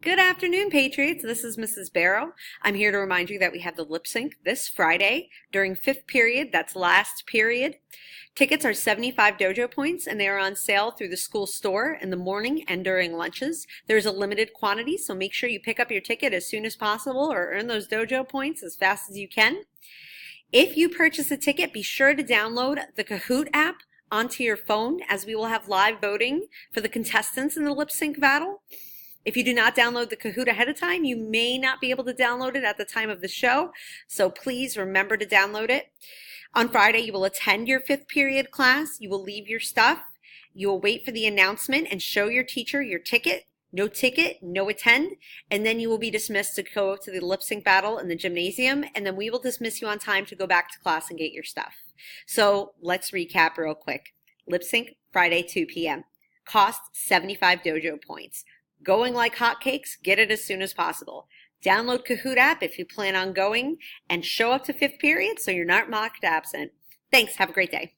Good afternoon, Patriots. This is Mrs. Barrow. I'm here to remind you that we have the lip sync this Friday during fifth period. That's last period. Tickets are 75 dojo points and they are on sale through the school store in the morning and during lunches. There's a limited quantity, so make sure you pick up your ticket as soon as possible or earn those dojo points as fast as you can. If you purchase a ticket, be sure to download the Kahoot app onto your phone, as we will have live voting for the contestants in the lip sync battle. If you do not download the Kahoot ahead of time, you may not be able to download it at the time of the show, so please remember to download it. On Friday, you will attend your fifth period class. You will leave your stuff. You will wait for the announcement and show your teacher your ticket. No ticket, no attend, and then you will be dismissed to go to the lip sync battle in the gymnasium, and then we will dismiss you on time to go back to class and get your stuff. So let's recap real quick. Lip sync, Friday, 2 p.m. Cost 75 dojo points. Going like hotcakes, get it as soon as possible. Download Kahoot app if you plan on going, and show up to fifth period so you're not marked absent. Thanks, have a great day.